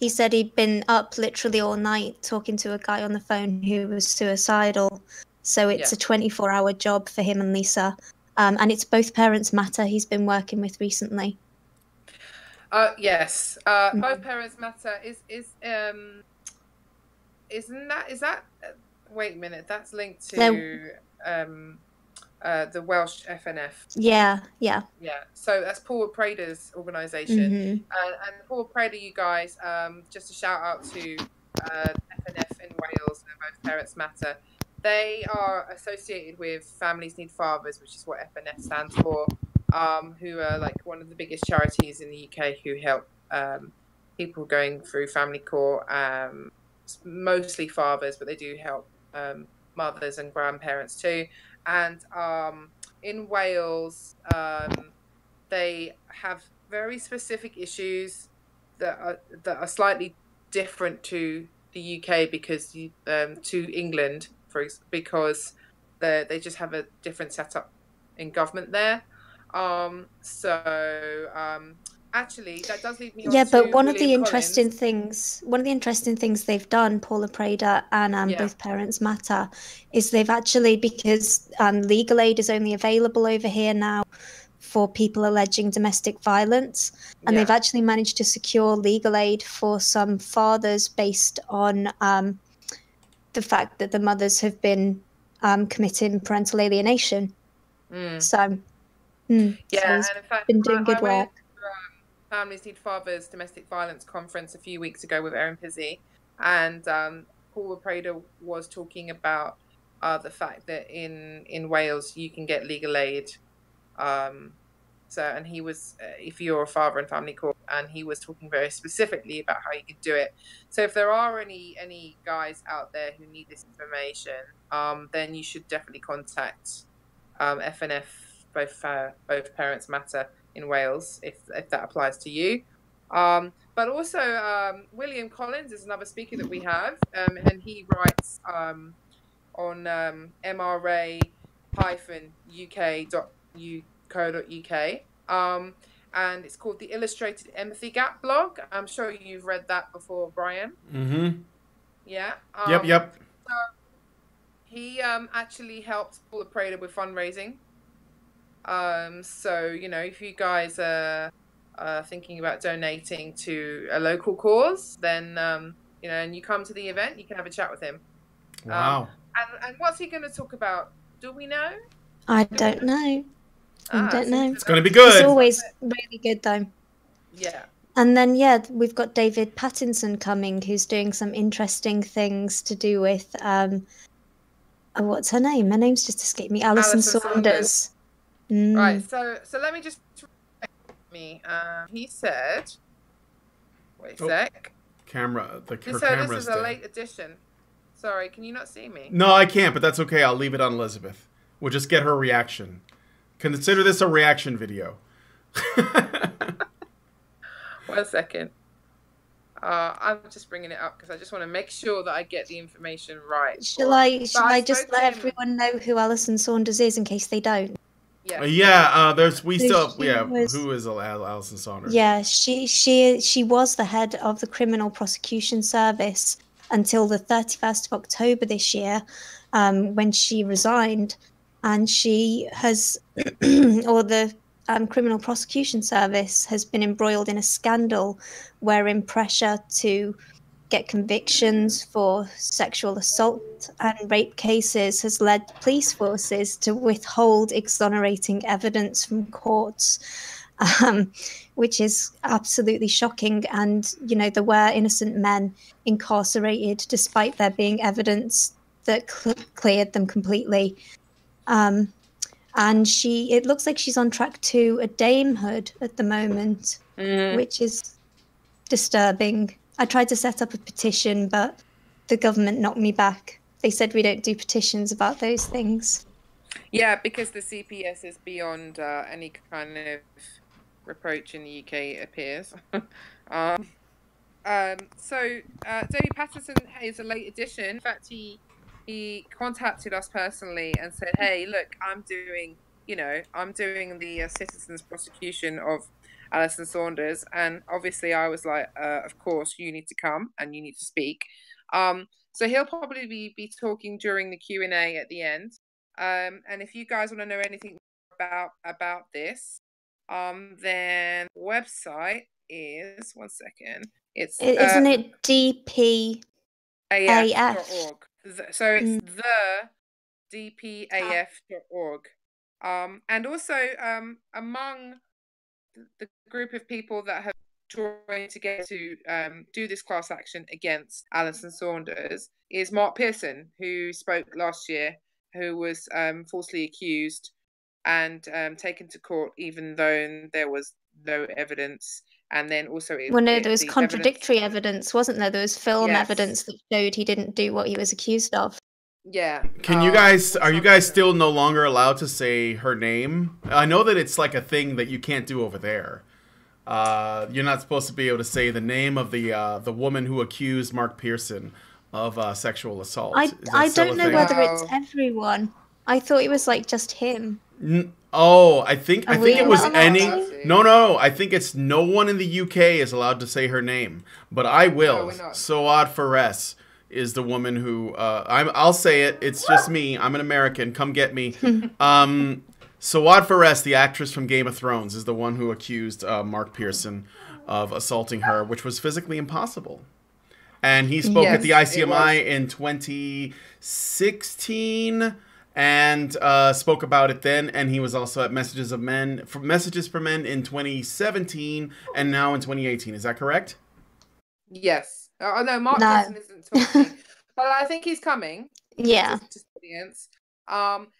he said he'd been up literally all night talking to a guy on the phone who was suicidal. So it's a 24-hour job for him and Lisa. And it's Both Parents Matter he's been working with recently. Yes. Both Parents Matter is that wait a minute, that's linked to the Welsh FNF. Yeah. So that's Paul Prader's organisation, and Paul Prader, you guys, just a shout out to FNF in Wales and Both Parents Matter. They are associated with Families Need Fathers, which is what FNF stands for, who are like one of the biggest charities in the UK who help people going through family court, mostly fathers, but they do help mothers and grandparents too. And in Wales, they have very specific issues that are slightly different to the UK because to England, because they just have a different setup in government there. Actually, that does lead me on to but one of the William interesting things they've done, Paula Prader and Both Parents Matter, is they've actually, because legal aid is only available over here now for people alleging domestic violence, and they've actually managed to secure legal aid for some fathers based on the fact that the mothers have been committing parental alienation. So, and in fact, been doing good work. Families Need Fathers Domestic Violence Conference a few weeks ago with Erin Pizzey, and Paul Prader was talking about the fact that in Wales you can get legal aid. And he was, if you're a father in family court, and he was talking very specifically about how you could do it. So if there are any guys out there who need this information, then you should definitely contact FNF, Both Parents Matter in Wales, if that applies to you. But also William Collins is another speaker that we have, and he writes on mra-uk.co.uk, and it's called the Illustrated Empathy Gap blog. I'm sure you've read that before, Brian. Yeah. Yep. So he actually helps Paula Prader with fundraising. So, if you guys are thinking about donating to a local cause, then, and you come to the event, you can have a chat with him. Wow. And what's he going to talk about? Do we know? I don't know. I don't know. It's going to be good. It's always really good, though. Yeah. And then, we've got David Pattinson coming, who's doing some interesting things to do with, what's her name? Her name's just escaped me. Alison Saunders. Right, so let me just he said, wait a sec. Camera, her camera's this is a late edition. Sorry, can you not see me? No, I can't, but that's okay. I'll leave it on Elizabeth. We'll just get her reaction. Consider this a reaction video. 1 second. I'm just bringing it up because I just want to make sure that I get the information right. Shall I just let everyone know who Alison Saunders is in case they don't? Yeah. Who is Alison Saunders? Yeah, she was the head of the Criminal Prosecution Service until the 31st of October this year, when she resigned, and she has, or the Criminal Prosecution Service has been embroiled in a scandal wherein pressure to get convictions for sexual assault and rape cases has led police forces to withhold exonerating evidence from courts, which is absolutely shocking. And, there were innocent men incarcerated despite there being evidence that cleared them completely. And it looks like she's on track to a damehood at the moment, which is disturbing. I tried to set up a petition, but the government knocked me back. They said we don't do petitions about those things. Yeah, because the CPS is beyond any kind of reproach in the UK, it appears. So David Patterson is a late addition. In fact, he contacted us personally and said, "Hey, look, I'm doing the citizens prosecution of Alison Saunders," and obviously I was like, "Of course, you need to come and you need to speak." So he'll probably be talking during the Q&A at the end. And if you guys want to know anything about this, then website is, one second. Isn't it DPAF? AF.org. So it's the dpaf.org. And also among the group of people that have joined together to do this class action against Alison Saunders is Mark Pearson, who spoke last year, who was falsely accused and taken to court even though there was no evidence. And then also there was contradictory evidence, wasn't there? There was film evidence that showed he didn't do what he was accused of. Yeah. Can you guys, are you guys still no longer allowed to say her name? I know that it's like a thing that you can't do over there. You're not supposed to be able to say the name of the woman who accused Mark Pearson of sexual assault. I don't know whether it's everyone. I thought it was like just him. I think it was any. No. I think it's no one in the UK is allowed to say her name, but I will. No, Soad Fares is the woman who I'll say it. It's just me. I'm an American. Come get me. Soad Fares, the actress from Game of Thrones, is the one who accused Mark Pearson of assaulting her, which was physically impossible. And he spoke at the ICMI in 2016 and spoke about it then. And he was also at Messages for Men in 2017 and now in 2018. Is that correct? Yes. Oh no, Mark Pearson isn't talking, but I think he's coming. Yeah. Just audience.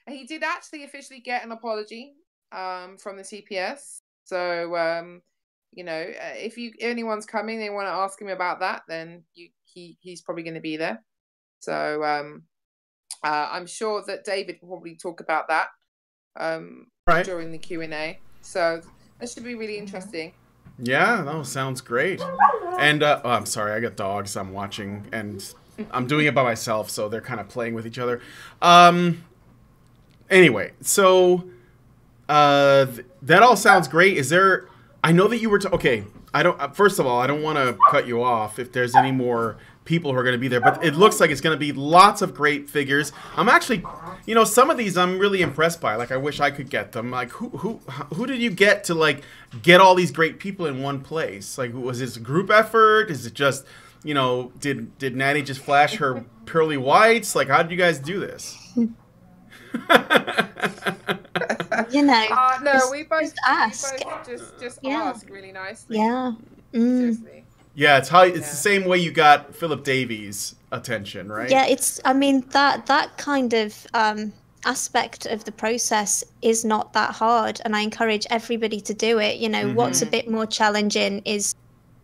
He did actually officially get an apology from the CPS. So if anyone's coming, they want to ask him about that, then he's probably going to be there. So I'm sure that David will probably talk about that during the Q&A. So that should be really interesting. Yeah, that sounds great. And I'm sorry, I got dogs I'm watching, and I'm doing it by myself, so they're kind of playing with each other. Anyway, so that all sounds great. Is there? I know that you were okay. I don't. First of all, I don't want to cut you off if there's any more people who are going to be there, but it looks like it's going to be lots of great figures. I'm actually, some of these I'm really impressed by. Like, I wish I could get them. Like, who did you get to like get all these great people in one place? Like, was this a group effort? Is it just, did Natty just flash her pearly whites? Like, how did you guys do this? No, we both just ask. Just ask really nicely. Yeah. Seriously. Yeah, it's the same way you got Philip Davies' attention, right? Yeah, that kind of aspect of the process is not that hard, and I encourage everybody to do it. What's a bit more challenging is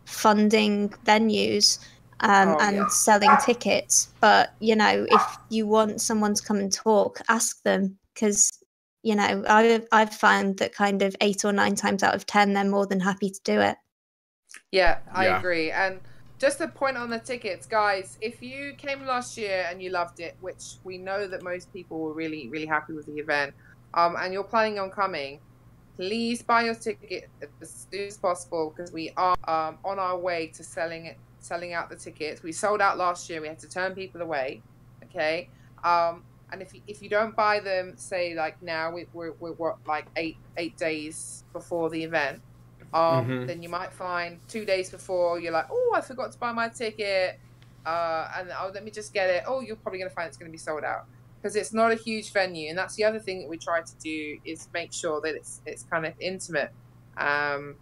funding venues and selling tickets. But if you want someone to come and talk, ask them, because I've found that kind of 8 or 9 times out of 10 they're more than happy to do it. Yeah, I agree. And just a point on the tickets, guys, if you came last year and you loved it, which we know that most people were really, really happy with the event, and you're planning on coming, please buy your ticket as soon as possible, because we are on our way to selling out the tickets. We sold out last year. We had to turn people away. Okay. And if you don't buy them, say like now, we're like eight days before the event. Then you might find 2 days before you're like, oh, I forgot to buy my ticket, and let me just get it. Oh, you're probably going to find it's going to be sold out, because it's not a huge venue, and that's the other thing that we try to do is make sure that it's kind of intimate, and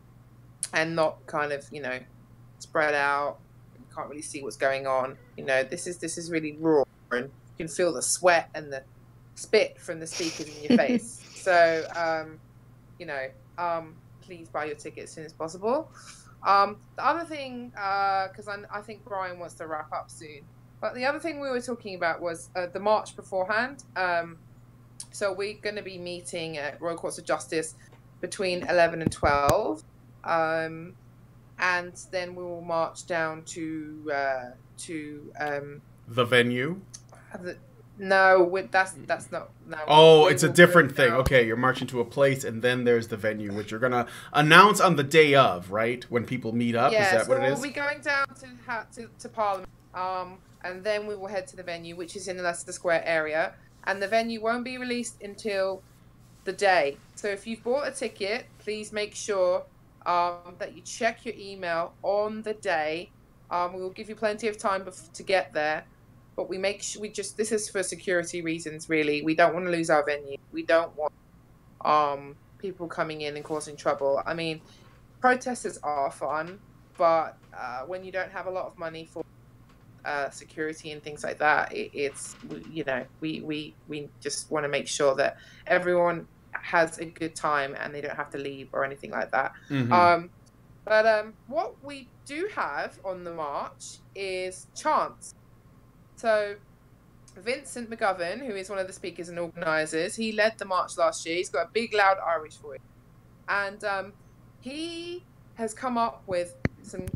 not kind of spread out. You can't really see what's going on. This is really raw, and you can feel the sweat and the spit from the speakers in your face. So please buy your ticket as soon as possible. The other thing, because I think Brian wants to wrap up soon, but the other thing we were talking about was the march beforehand. So we're going to be meeting at Royal Courts of Justice between 11 and 12, and then we will march down to the venue. No, that's not. No, oh, it's a different thing. Okay, you're marching to a place, and then there's the venue, which you're gonna announce on the day of, right? When people meet up. Yeah, is that what it is? We'll be going down to Parliament and then we will head to the venue, which is in the Leicester Square area. And the venue won't be released until the day. So if you've bought a ticket, please make sure that you check your email on the day. We will give you plenty of time to get there, but we make sure this is for security reasons, really. We don't want to lose our venue. We don't want people coming in and causing trouble. I mean, protesters are fun, but when you don't have a lot of money for security and things like that, it's we just want to make sure that everyone has a good time and they don't have to leave or anything like that. But what we do have on the march is chants. So Vincent McGovern, who is one of the speakers and organisers, he led the march last year. He's got a big loud Irish voice, and he has come up with some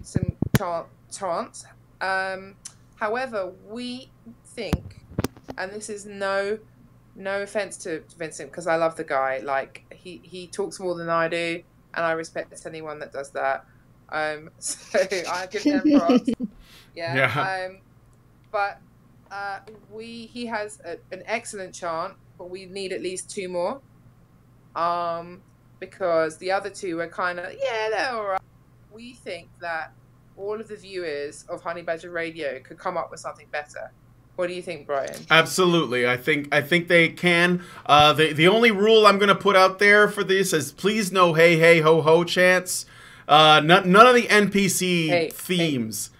chants. However, we think, and this is no offense to Vincent, because I love the guy. Like, he talks more than I do, and I respect anyone that does that. So I give him props. Yeah. But he has an excellent chant, but we need at least 2 more. Because the other 2 are kind of, they're all right. We think that all of the viewers of Honey Badger Radio could come up with something better. What do you think, Brian? Absolutely. I think they can. The only rule I'm going to put out there for this is please no hey, hey, ho, ho chants. None of the NPC themes.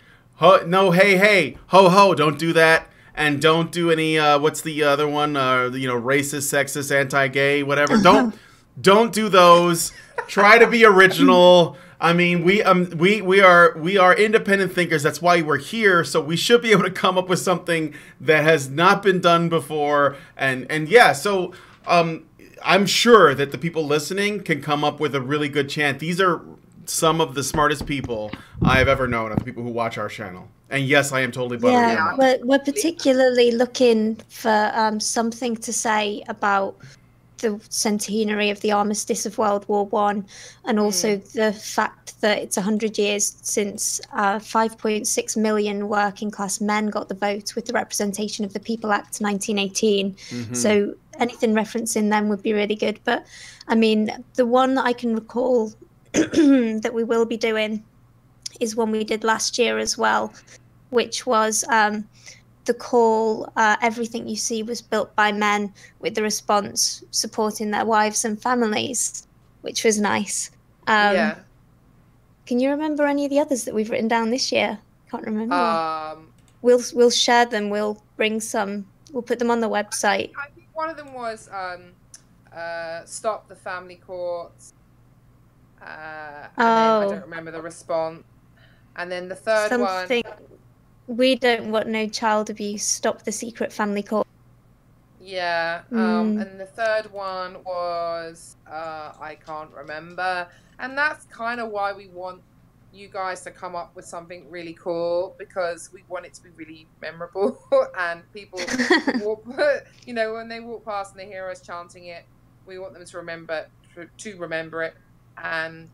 No hey, hey, ho, ho. Don't do that. And don't do any, what's the other one? Racist, sexist, anti-gay, whatever. Don't do those. Try to be original. I mean, we are independent thinkers. That's why we're here. So we should be able to come up with something that has not been done before. And yeah, so I'm sure that the people listening can come up with a really good chant. These are some of the smartest people I've ever known, of the people who watch our channel. And yes, I am totally buttering them up. We're particularly looking for something to say about the centenary of the armistice of World War I, and also the fact that it's 100 years since 5.6 million working class men got the vote with the Representation of the People Act 1918. So anything referencing them would be really good. But I mean, the one that I can recall that we will be doing is one we did last year as well, which was the call, everything you see was built by men, with the response supporting their wives and families, which was nice. Can you remember any of the others that we've written down this year? Can't remember. We'll share them. We'll bring some. We'll put them on the website. I think one of them was stop the family courts. And then I don't remember the response. And then the third one. We don't want no child abuse. Stop the secret family court. Yeah. And the third one was I can't remember. And that's kind of why we want you guys to come up with something really cool, because we want it to be really memorable. And people will put, when they walk past and they hear us chanting it, we want them to remember it. And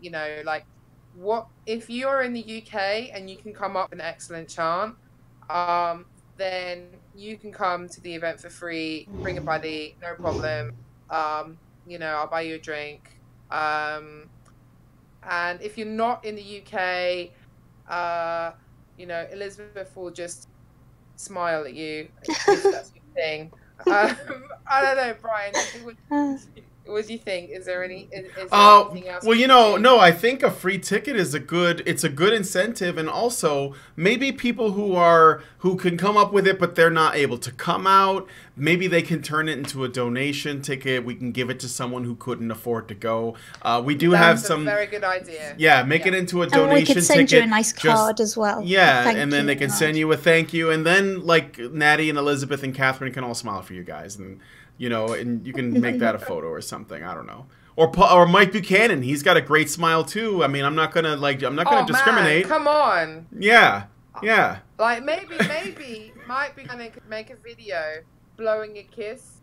what if you're in the UK and you can come up with an excellent chant, then you can come to the event for free, bring a buddy, no problem. I'll buy you a drink. And if you're not in the UK, Elizabeth will just smile at you if that's your thing. I don't know, Brian. What do you think? Is there anything else? Well, no, I think a free ticket is a good incentive, and also maybe people who can come up with it, but they're not able to come out. Maybe they can turn it into a donation ticket. We can give it to someone who couldn't afford to go. We do have some. That's a very good idea. Yeah, make it into a donation ticket. And we could send you a nice card as well. Yeah, and then they can send you a thank you, and then Natty and Elizabeth and Catherine can all smile for you guys, and and you can make that a photo or something. I don't know. Or Mike Buchanan. He's got a great smile too. I mean, I'm not gonna discriminate. Man, come on. Yeah. Maybe Mike Buchanan could make a video blowing a kiss.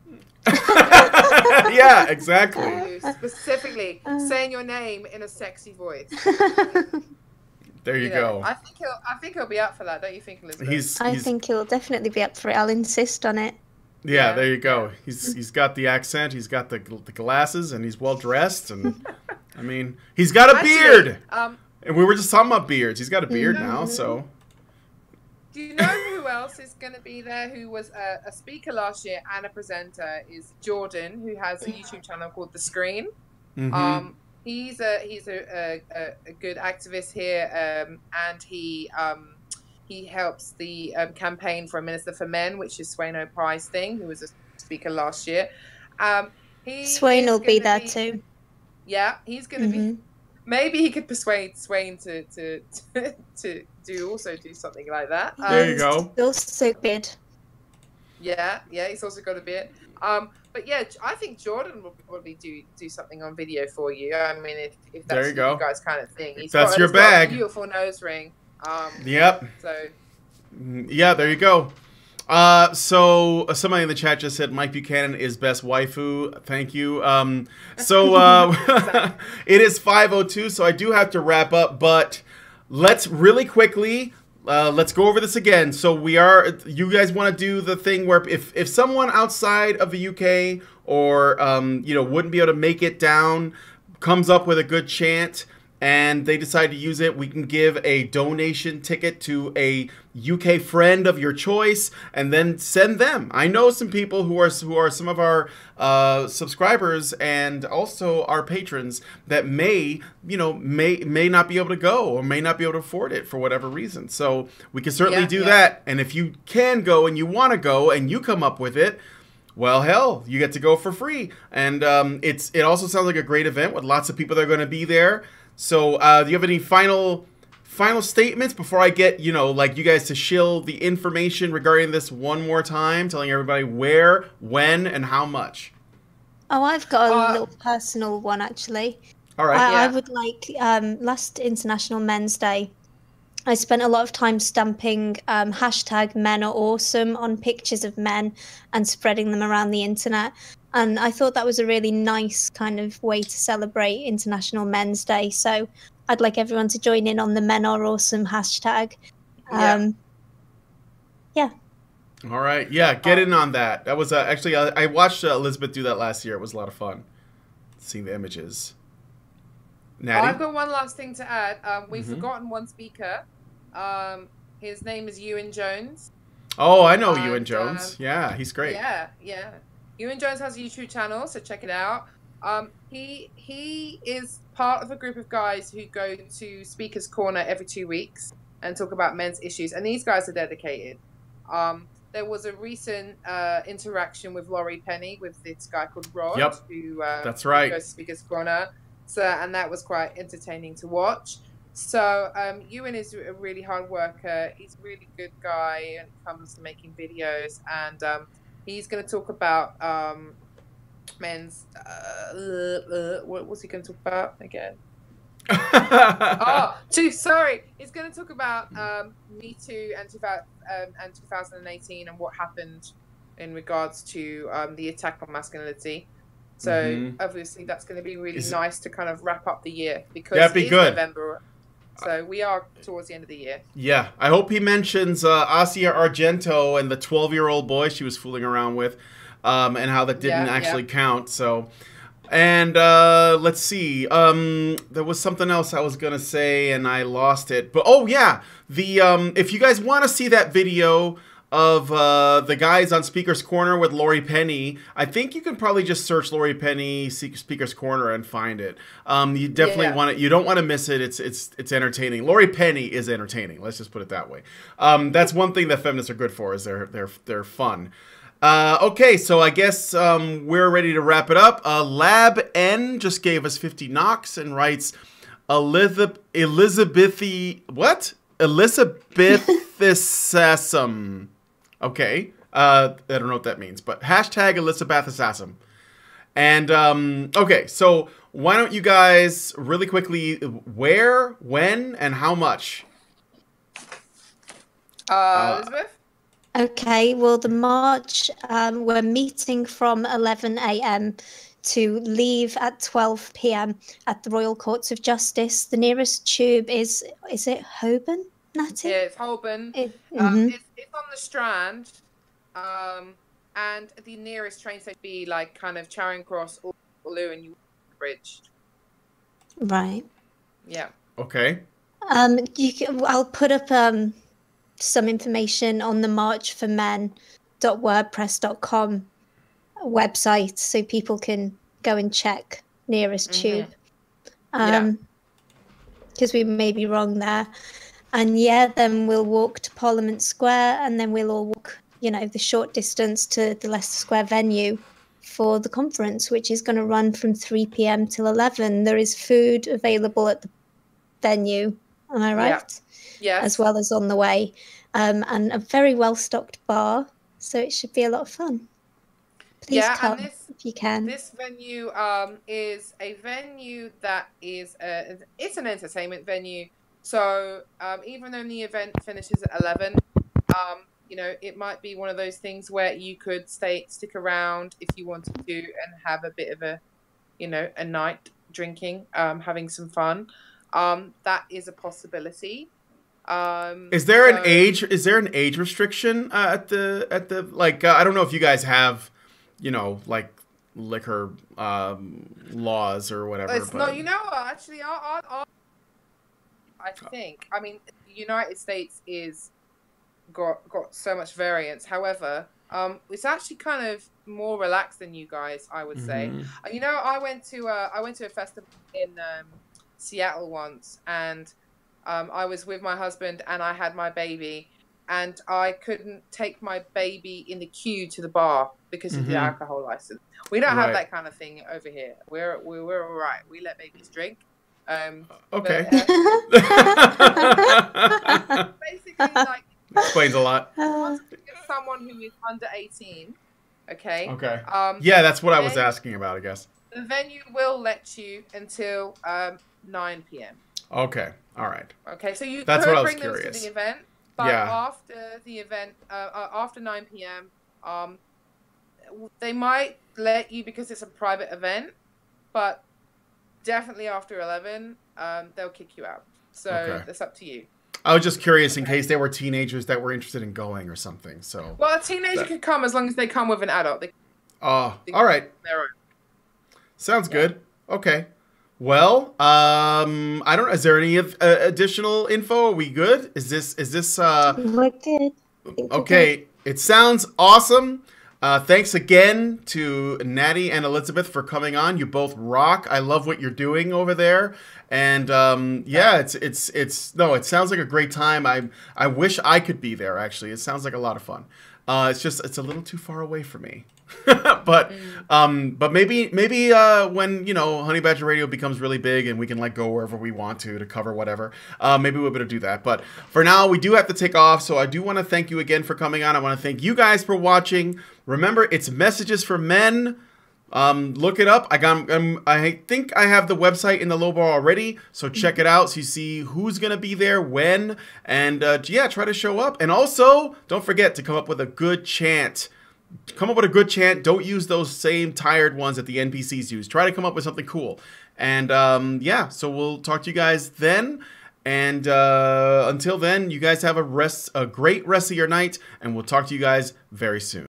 Yeah, exactly. Specifically saying your name in a sexy voice. There you go. I think he'll be up for that. Don't you think, Elizabeth? I think he'll definitely be up for it. I'll insist on it. Yeah, there you go. He's got the accent, he's got the glasses, and he's well dressed, and I mean, he's got a beard. And we were just talking about beards. He's got a beard now, so. Do you know who else is going to be there? Who was a speaker last year and a presenter? Is Jordan, who has a YouTube channel called The Screen. Mm-hmm. He's a good activist here, and he helps the campaign for a Minister for Men, which is Swain O'Price thing, who was a speaker last year. Swain will be there too. Yeah, he's going to be. Maybe he could persuade Swain to do something like that. There you go. He's also good. Yeah, he's also got a beard. But yeah, I think Jordan will probably do something on video for you. I mean, if that's you guys kind of thing. That's your bag. Got a beautiful nose ring. Yep. So. Yeah, there you go. So somebody in the chat just said Mike Buchanan is best waifu. Thank you. It is 5:02, so I do have to wrap up. But let's really quickly. Let's go over this again. So you guys want to do the thing where if someone outside of the UK or, wouldn't be able to make it down, comes up with a good chant and they decide to use it, we can give a donation ticket to a UK friend of your choice and then send them. I know some people who are some of our subscribers and also our patrons that may not be able to go or may not be able to afford it for whatever reason. So we can certainly do that. And if you can go and you want to go and you come up with it, well, hell, you get to go for free. And it also sounds like a great event with lots of people that are going to be there. So do you have any final statements before I get, you guys to shill the information regarding this one more time, telling everybody where, when, and how much? Oh, I've got a little personal one, actually. All right. I would like, last International Men's Day, I spent a lot of time stamping hashtag men are awesome on pictures of men and spreading them around the internet. And I thought that was a really nice kind of way to celebrate International Men's Day. So I'd like everyone to join in on the Men Are Awesome hashtag. Yeah. All right. Yeah, get in on that. That was actually, I watched Elizabeth do that last year. It was a lot of fun seeing the images. Natty? I've got one last thing to add. We've forgotten one speaker. His name is Ewan Jones. Oh, I know Ewan Jones. Yeah, he's great. Yeah. Ewan Jones has a YouTube channel, so check it out. He is part of a group of guys who go to Speaker's Corner every 2 weeks and talk about men's issues, and these guys are dedicated. There was a recent interaction with Laurie Penny with this guy called Rod, who that's right. Who goes to Speaker's Corner. So, and that was quite entertaining to watch. So Ewan is a really hard worker. He's a really good guy when it comes to making videos, and he's going to talk about men's. What was he going to talk about again? Sorry. He's going to talk about Me Too and 2018 and what happened in regards to the attack on masculinity. So obviously that's going to be really nice to kind of wrap up the year because it's November. So we are towards the end of the year. Yeah, I hope he mentions Asia Argento and the 12-year-old boy she was fooling around with, and how that didn't actually count. So, and let's see, there was something else I was gonna say and I lost it. But if you guys want to see that video of the guys on Speaker's Corner with Laurie Penny, I think you can probably just search Laurie Penny Speaker's Corner and find it. You definitely want it. You don't want to miss it. It's entertaining. Laurie Penny is entertaining. Let's just put it that way. That's one thing that feminists are good for, is they're fun. Okay, so I guess we're ready to wrap it up. Lab N just gave us 50 knocks and writes Elizabethisasum. Okay, I don't know what that means, but hashtag Elizabethisasum. And okay, so why don't you guys really quickly, where, when, and how much? Elizabeth? Okay, well, the march, we're meeting from 11 a.m. to leave at 12 p.m. at the Royal Courts of Justice. The nearest tube is it Holborn, Natty? Yeah, it's Holborn. It's on the Strand, and the nearest train station would be like kind of Charing Cross or Waterloo and Bridge. Right. Yeah. Okay. I'll put up some information on the marchformen.wordpress.com website so people can go and check nearest tube. Because we may be wrong there. And then we'll walk to Parliament Square, and then we'll all walk, the short distance to the Leicester Square venue for the conference, which is going to run from 3 p.m. till 11. There is food available at the venue, am I right? Yeah. Yes. As well as on the way, and a very well-stocked bar, so it should be a lot of fun. Please come if you can. This venue is a venue that is it's an entertainment venue. So even though the event finishes at 11, it might be one of those things where you could stick around if you wanted to and have a bit of a night drinking, having some fun. That is a possibility. Is there an age restriction at the like? I don't know if you guys have, like liquor laws or whatever. It's not. Actually, I think. I mean, the United States is got so much variance. However, it's actually kind of more relaxed than you guys, I would say. I went to a festival in Seattle once, and I was with my husband and I had my baby, and I couldn't take my baby in the queue to the bar because of the alcohol license. We don't have that kind of thing over here. We're all right. We let babies drink. Okay. Basically, like, explains a lot. Someone who is under 18. Okay. Okay. That's what I was asking about, I guess. The venue will let you until 9 p.m. Okay. All right. Okay. So you could bring them to the event, but after the event, after 9 p.m., they might let you because it's a private event, but definitely after 11, they'll kick you out. So that's up to you. I was just curious in case there were teenagers that were interested in going or something. So. Well, a teenager could come as long as they come with an adult. All right. Sounds good. Okay. Well, I don't know. Is there any additional info? Are we good? Is this? We're good. Okay. It sounds awesome. Thanks again to Natty and Elizabeth for coming on. You both rock. I love what you're doing over there. And it sounds like a great time. I wish I could be there, actually. It sounds like a lot of fun. It's a little too far away for me. but maybe when Honey Badger Radio becomes really big and we can go wherever we want to cover whatever, maybe we'll be able to do that. But for now, we do have to take off. So I do want to thank you again for coming on. I want to thank you guys for watching. Remember, it's Messages for Men. Look it up. I think I have the website in the low bar already, so check it out so you see who's gonna be there, when, and try to show up. And also, don't forget to come up with a good chant. Don't use those same tired ones that the NPCs use. Try to come up with something cool. And so we'll talk to you guys then. And until then, you guys have a great rest of your night, and we'll talk to you guys very soon.